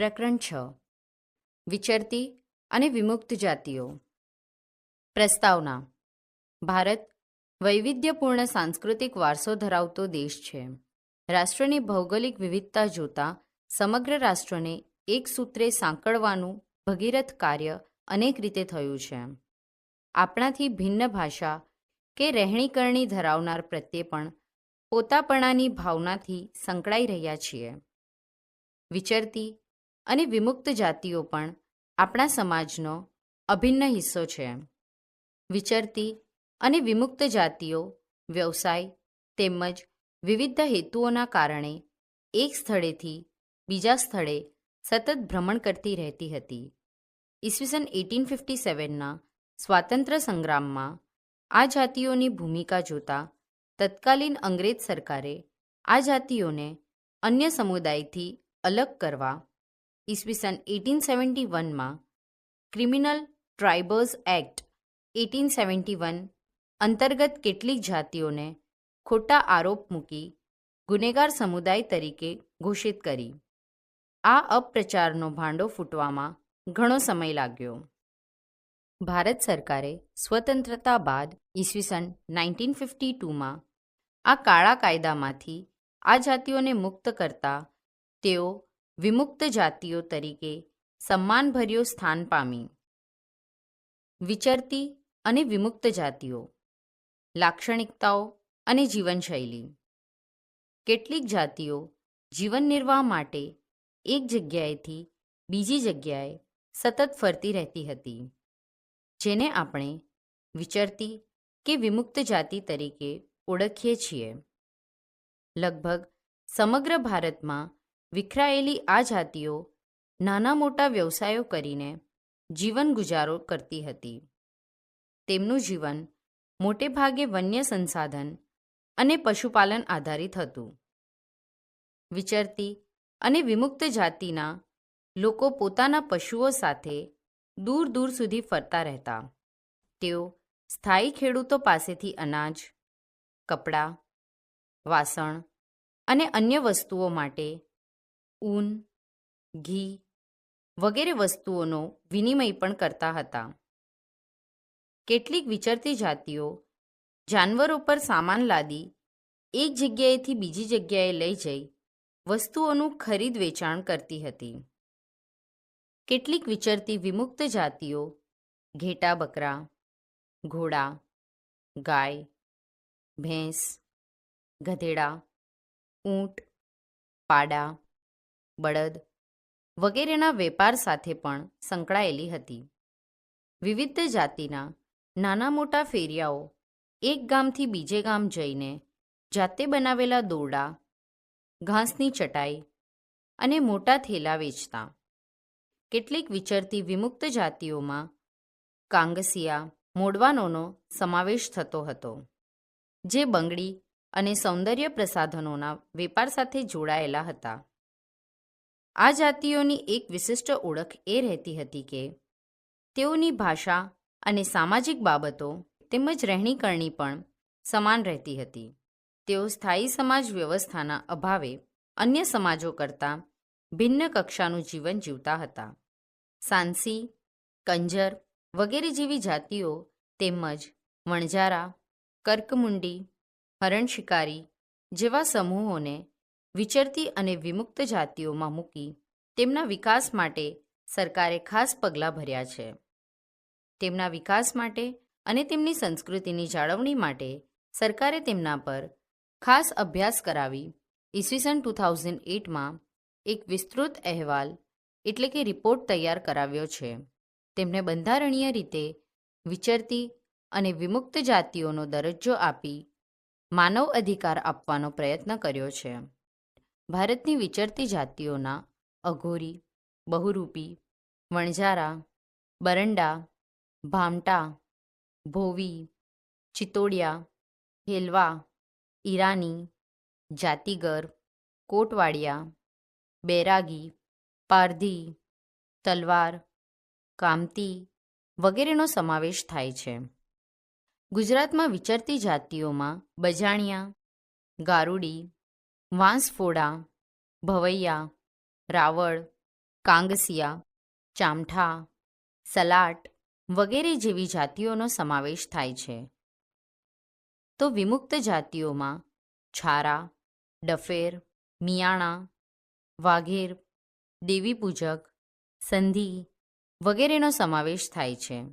પ્રકરણ 6 વિચરતી અને વિમુક્ત જાતિઓ. પ્રસ્તાવના. ભારત વૈવિધ્યપૂર્ણ સાંસ્કૃતિક વારસો ધરાવતો દેશ છે. રાષ્ટ્રની ભૌગોલિક વિવિધતા જોતા સમગ્ર રાષ્ટ્રને એક સૂત્રે સાંકળવાનું ભગીરથ કાર્ય અનેક રીતે થયું છે. આપણાથી ભિન્ન ભાષા કે રહેણીકરણી ધરાવનાર પ્રત્યે પણ પોતાપણાની ભાવનાથી સંકળાઈ રહ્યા છીએ. વિચરતી અને વિમુક્ત જાતિઓ પણ આપણા સમાજનો અભિન્ન હિસ્સો છે. વિચરતી અને વિમુક્ત જાતિઓ વ્યવસાય તેમજ વિવિધ હેતુઓના કારણે એક સ્થળેથી બીજા સ્થળે સતત ભ્રમણ કરતી રહેતી હતી. ઈસવીસન 1857ના સ્વાતંત્ર્ય સંગ્રામમાં આ જાતિઓની ભૂમિકા જોતા તત્કાલીન અંગ્રેજ સરકારે આ જાતિઓને અન્ય સમુદાયથી અલગ કરવા ઈસવીસન 1871માં ક્રિમિનલ ટ્રાઇબલ્સ એક્ટ 1871 અંતર્ગત કેટલીક જાતિઓને ખોટા આરોપ મૂકી ગુનેગાર સમુદાય તરીકે ઘોષિત કરી. આ અપપ્રચારનો ભાંડો ફૂટવામાં ઘણો સમય લાગ્યો. ભારત સરકારે સ્વતંત્રતા બાદ ઈસવીસન 1952માં આ કાળા કાયદામાંથી આ જાતિઓને મુક્ત કરતા તેઓ વિમુક્ત જાતિઓ તરીકે સન્માનભર્યું સ્થાન પામી. વિચરતી અને વિમુક્ત જાતિઓ. લાક્ષણિકતાઓ અને જીવનશૈલી. કેટલીક જાતિઓ જીવન નિર્વાહ માટે એક જગ્યાએથી બીજી જગ્યાએ સતત ફરતી રહેતી હતી, જેને આપણે વિચરતી કે વિમુક્ત જાતિ તરીકે ઓળખીએ છીએ. લગભગ સમગ્ર ભારતમાં વિખરાયેલી આ જાતિઓ નાના મોટા વ્યવસાયો કરીને જીવન ગુજારો કરતી હતી. તેમનું જીવન મોટે ભાગે વન્ય સંસાધન અને પશુપાલન આધારિત હતું. વિચરતી અને વિમુક્ત જાતિના લોકો પોતાના પશુઓ સાથે દૂર દૂર સુધી ફરતા રહેતા. તેઓ સ્થાયી ખેડૂતો પાસેથી અનાજ, કપડાં, વાસણ અને અન્ય વસ્તુઓ માટે ઊન, ઘી વગેરે વસ્તુઓનો વિનિમય પણ કરતા હતા. કેટલીક વિચરતી જાતિઓ જાનવરો પર સામાન લાદી એક જગ્યાએથી બીજી જગ્યાએ લઈ જઈ વસ્તુઓનું ખરીદ વેચાણ કરતી હતી. કેટલીક વિચરતી વિમુક્ત જાતિઓ ઘેટા બકરા, ઘોડા, ગાય, ભેંસ, ગધેડા, ઊંટ, પાડા, બળદ વગેરેના વેપાર સાથે પણ સંકળાયેલી હતી. વિવિધ જાતિના નાના મોટા ફેરિયાઓ એક ગામથી બીજે ગામ જઈને જાતે બનાવેલા દોરડા, ઘાસની ચટાઈ અને મોટા થેલા વેચતા. કેટલીક વિચરતી વિમુક્ત જાતિઓમાં કાંગસિયા મોડવાનોનો સમાવેશ થતો હતો, જે બંગડી અને સૌંદર્ય પ્રસાધનોના વેપાર સાથે જોડાયેલા હતા. આ જાતિઓની એક વિશિષ્ટ ઓળખ એ રહેતી હતી કે તેઓની ભાષા અને સામાજિક બાબતો તેમજ રહેણીકરણી પણ સમાન રહેતી હતી. તેઓ સ્થાયી સમાજ વ્યવસ્થાના અભાવે અન્ય સમાજો કરતાં ભિન્ન કક્ષાનું જીવન જીવતા હતા. સાંસી, કંજર વગેરે જેવી જાતિઓ તેમજ વણજારા, કર્કમુંડી, હરણ શિકારી જેવા સમૂહોને વિચરતી અને વિમુક્ત જાતિઓમાં મૂકી તેમના વિકાસ માટે સરકારે ખાસ પગલાં ભર્યા છે. તેમના વિકાસ માટે અને તેમની સંસ્કૃતિની જાળવણી માટે સરકારે તેમના પર ખાસ અભ્યાસ કરાવી ઈસવીસન 2008માં એક વિસ્તૃત અહેવાલ એટલે કે રિપોર્ટ તૈયાર કરાવ્યો છે. તેમને બંધારણીય રીતે વિચરતી અને વિમુક્ત જાતિઓનો દરજ્જો આપી માનવ અધિકાર આપવાનો પ્રયત્ન કર્યો છે. ભારતની વિચરતી જાતિઓના અઘોરી, બહુરૂપી, વણજારા, બરંડા, ભામટા, ભોવી, ચિત્તોડિયા, હેલવા, ઈરાની, જાતિગર, કોટવાડિયા, બૈરાગી, પારધી, તલવાર, કામતી વગેરેનો સમાવેશ થાય છે. ગુજરાતમાં વિચરતી જાતિઓમાં બજાણિયા, ગારુડી, વાંસફોડા, ભવૈયા, રાવળ, કાંગસિયા, ચામઠા, સલાટ વગેરે જેવી જાતિઓનો સમાવેશ થાય છે. તો વિમુક્ત જાતિઓમાં છારા, ડફેર, મિયાણા, વાઘેર, દેવીપૂજક, સંધી વગેરેનો સમાવેશ થાય છે.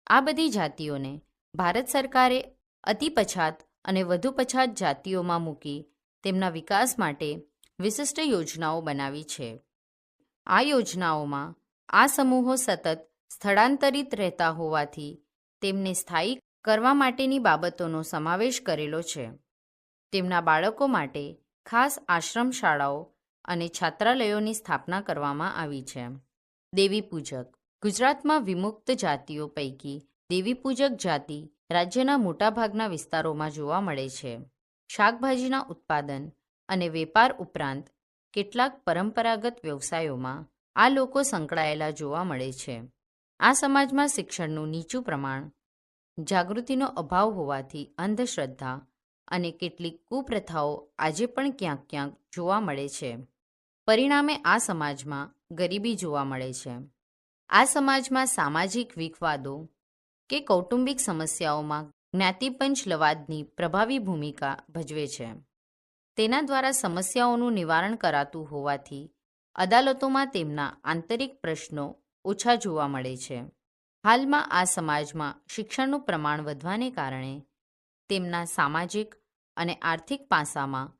આ બધી જાતિઓને ભારત સરકારે અતિ પછાત અને વધુ પછાત જાતિઓમાં મૂકી તેમના વિકાસ માટે વિશિષ્ટ યોજનાઓ બનાવી છે. આ યોજનાઓમાં આ સમૂહો સતત સ્થળાંતરિત રહેતા હોવાથી તેમને સ્થાયી કરવા માટેની બાબતોનો સમાવેશ કરેલો છે. તેમના બાળકો માટે ખાસ આશ્રમ શાળાઓ અને છાત્રાલયોની સ્થાપના કરવામાં આવી છે. દેવીપૂજક. ગુજરાતમાં વિમુક્ત જાતિઓ પૈકી દેવીપૂજક જાતિ રાજ્યના મોટાભાગના વિસ્તારોમાં જોવા મળે છે. શાકભાજીના ઉત્પાદન અને વેપાર ઉપરાંત કેટલાક પરંપરાગત વ્યવસાયોમાં આ લોકો સંકળાયેલા જોવા મળે છે. આ સમાજમાં શિક્ષણનું નીચું પ્રમાણ, જાગૃતિનો અભાવ હોવાથી અંધશ્રદ્ધા અને કેટલીક કુપ્રથાઓ આજે પણ ક્યાંક ક્યાંક જોવા મળે છે. પરિણામે આ સમાજમાં ગરીબી જોવા મળે છે. આ સમાજમાં સામાજિક વિખવાદો કે કૌટુંબિક સમસ્યાઓમાં જ્ઞાતિપંચ લવાદની પ્રભાવી ભૂમિકા ભજવે છે. તેના દ્વારા સમસ્યાઓનું નિવારણ કરાતું હોવાથી અદાલતોમાં તેમના આંતરિક પ્રશ્નો ઓછા જોવા મળે છે. હાલમાં આ સમાજમાં શિક્ષણનું પ્રમાણ વધવાને કારણે તેમના સામાજિક અને આર્થિક પાસામાં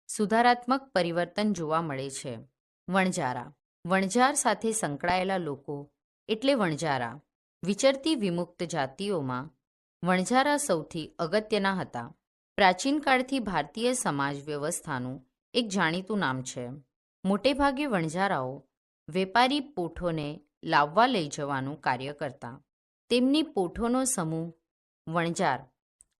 સુધારાત્મક પરિવર્તન જોવા મળે છે. વણજારા. વણજાર સાથે સંકળાયેલા લોકો એટલે વણજારા. વિચરતી વિમુક્ત જાતિઓમાં વણજારા સૌથી અગત્યના હતા. પ્રાચીન કાળથી ભારતીય સમાજ વ્યવસ્થાનું એક જાણીતું નામ છે. મોટેભાગે વણજારાઓ વેપારી પોઠોને લાવવા લઈ જવાનું કાર્ય કરતા. તેમની પોઠોનો સમૂહ વણજાર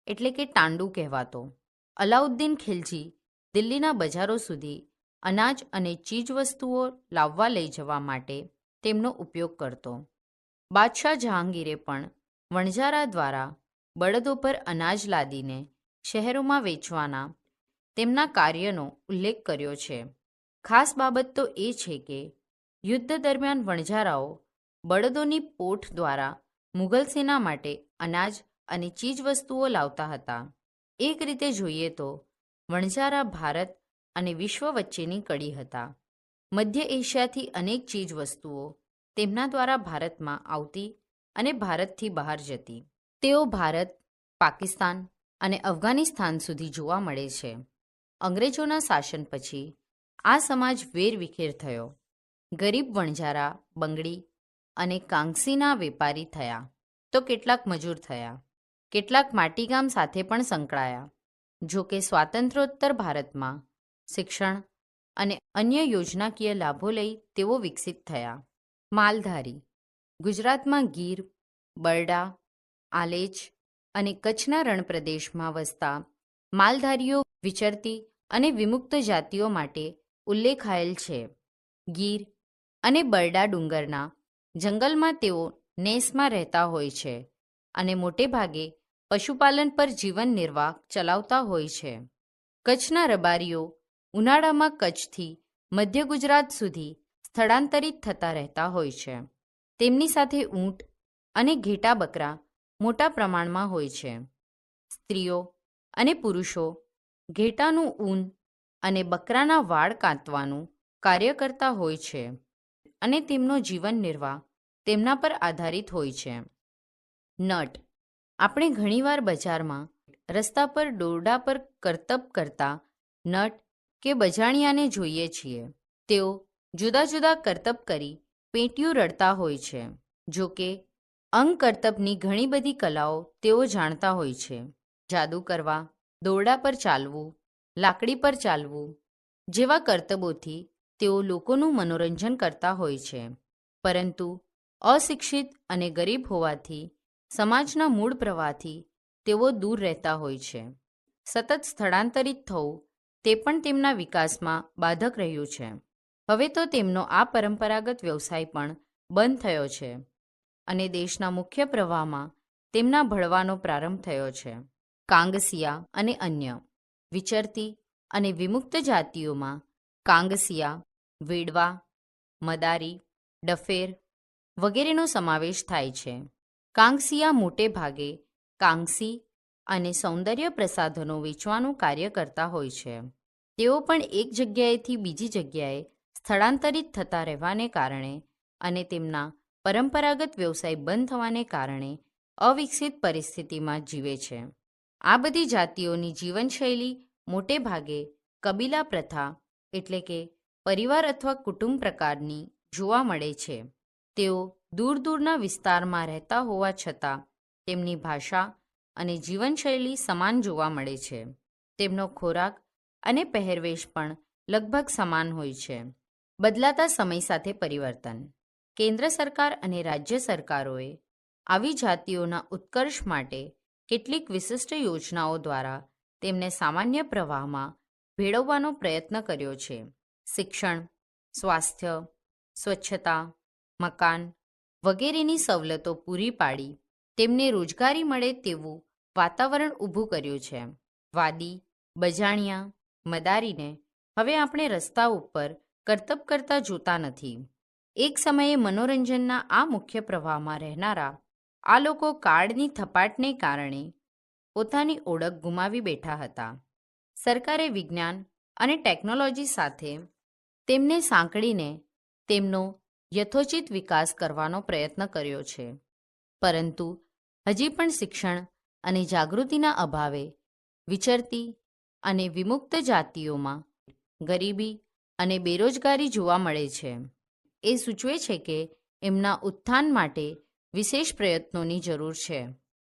એટલે કે ટાંડુ કહેવાતો. અલાઉદ્દીન ખિલજી દિલ્હીના બજારો સુધી અનાજ અને ચીજવસ્તુઓ લાવવા લઈ જવા માટે તેમનો ઉપયોગ કરતો. બાદશાહ જહાંગીરે પણ વણજારા દ્વારા બળદો પર અનાજ લાદીને શહેરોમાં વેચવાના તેમના કાર્યનો ઉલ્લેખ કર્યો છે. ખાસ બાબત તો એ છે કે યુદ્ધ દરમિયાન વણજારાઓ બળદોની પોઠ દ્વારા મુઘલ સેના માટે અનાજ અને ચીજવસ્તુઓ લાવતા હતા. એક રીતે જોઈએ તો વણજારા ભારત અને વિશ્વ વચ્ચેની કડી હતા. મધ્ય એશિયાથી અનેક ચીજવસ્તુઓ તેમના દ્વારા ભારતમાં આવતી અને ભારતથી બહાર જતી. તેઓ ભારત, પાકિસ્તાન અને અફઘાનિસ્તાન સુધી જોવા મળે છે. અંગ્રેજોના શાસન પછી આ સમાજ વેરવિખેર થયો. ગરીબ વણજારા બંગડી અને કાંગસીના વેપારી થયા તો કેટલાક મજૂર થયા. કેટલાક માટીકામ સાથે પણ સંકળાયા. જો કે સ્વાતંત્ર્યોત્તર ભારતમાં શિક્ષણ અને અન્ય યોજનાકીય લાભો લઈ તેઓ વિકસિત થયા. માલધારી. ગુજરાતમાં ગીર, બરડા, આલેચ અને કચ્છના રણપ્રદેશમાં વસતા માલધારીઓ વિચરતી અને વિમુક્ત જાતિઓ માટે ઉલ્લેખાયેલ છે. ગીર અને બરડા ડુંગરના જંગલમાં તેઓ નેસમાં રહેતા હોય છે અને મોટેભાગે પશુપાલન પર જીવન નિર્વાહ ચલાવતા હોય છે. કચ્છના રબારીઓ ઉનાળામાં કચ્છથી મધ્ય ગુજરાત સુધી સ્થળાંતરિત થતા રહેતા હોય છે. તેમની સાથે ઊંટ અને ઘેટા બકરા મોટા પ્રમાણમાં હોય છે. સ્ત્રીઓ અને પુરુષો ઘેટાનું ઊન અને બકરાના વાળ કાંતવાનું કાર્ય કરતા હોય છે અને તેમનો જીવન નિર્વાહ તેમના પર આધારિત હોય છે. નટ. આપણે ઘણીવાર બજારમાં રસ્તા પર દોરડા પર કરતબ કરતા નટ કે બજાણિયાને જોઈએ છીએ. તેઓ જુદા જુદા કરતબ કરી પેટીયું રડતા હોય છે. જો કે અંગ કરતબની ઘણી બધી કલાઓ તેઓ જાણતા હોય છે. જાદુ કરવા, દોરડા પર ચાલવું, લાકડી પર ચાલવું જેવા કરતબોથી તેઓ લોકોનું મનોરંજન કરતા હોય છે. પરંતુ અશિક્ષિત અને ગરીબ હોવાથી સમાજના મૂળ પ્રવાહથી તેઓ દૂર રહેતા હોય છે. સતત સ્થળાંતરિત થવું તે પણ તેમના વિકાસમાં બાધક રહ્યું છે. હવે તો તેમનો આ પરંપરાગત વ્યવસાય પણ બંધ થયો છે અને દેશના મુખ્ય પ્રવાહમાં તેમના ભળવાનો પ્રારંભ થયો છે. કાંગસિયા અને અન્ય. વિચરતી અને વિમુક્ત જાતિઓમાં કાંગસિયા, વેડવા, મદારી, ડફેર વગેરેનો સમાવેશ થાય છે. કાંગસિયા મોટે ભાગે કાંગસી અને સૌંદર્ય પ્રસાધનો વેચવાનું કાર્ય કરતા હોય છે. તેઓ પણ એક જગ્યાએથી બીજી જગ્યાએ સ્થળાંતરિત થતા રહેવાને કારણે અને તેમના પરંપરાગત વ્યવસાય બંધ થવાને કારણે અવિકસિત પરિસ્થિતિમાં જીવે છે. આ બધી જાતિઓની જીવનશૈલી મોટે ભાગે કબીલા પ્રથા એટલે કે પરિવાર અથવા કુટુંબ પ્રકારની જોવા મળે છે. તેઓ દૂર દૂરના વિસ્તારમાં રહેતા હોવા છતાં તેમની ભાષા અને જીવનશૈલી સમાન જોવા મળે છે. તેમનો ખોરાક અને પહેરવેશ પણ લગભગ સમાન હોય છે. બદલાતા સમય સાથે પરિવર્તન. કેન્દ્ર સરકાર અને રાજ્ય સરકારોએ આવી જાતિઓના ઉત્કર્ષ માટે કેટલીક વિશિષ્ટ યોજનાઓ દ્વારા તેમને સામાન્ય પ્રવાહમાં ભેળવવાનો પ્રયત્ન કર્યો છે. શિક્ષણ, સ્વાસ્થ્ય, સ્વચ્છતા, મકાન વગેરેની સવલતો પૂરી પાડી તેમને રોજગારી મળે તેવું વાતાવરણ ઊભું કર્યું છે. વાદી, બજાણિયા, મદારીને હવે આપણે રસ્તા ઉપર કરતબ કરતા જોતા નથી. એક સમયે મનોરંજનના આ મુખ્ય પ્રવાહમાં રહેનારા આ લોકો કાળની થપાટને કારણે પોતાની ઓળખ ગુમાવી બેઠા હતા. સરકારે વિજ્ઞાન અને ટેકનોલોજી સાથે તેમને સાંકળીને તેમનો યથોચિત વિકાસ કરવાનો પ્રયત્ન કર્યો છે. પરંતુ હજી પણ શિક્ષણ અને જાગૃતિના અભાવે વિચરતી અને વિમુક્ત જાતિઓમાં ગરીબી અને બેરોજગારી જોવા મળે છે. એ સૂચવે છે કે એમના ઉત્થાન માટે વિશેષ પ્રયત્નોની જરૂર છે.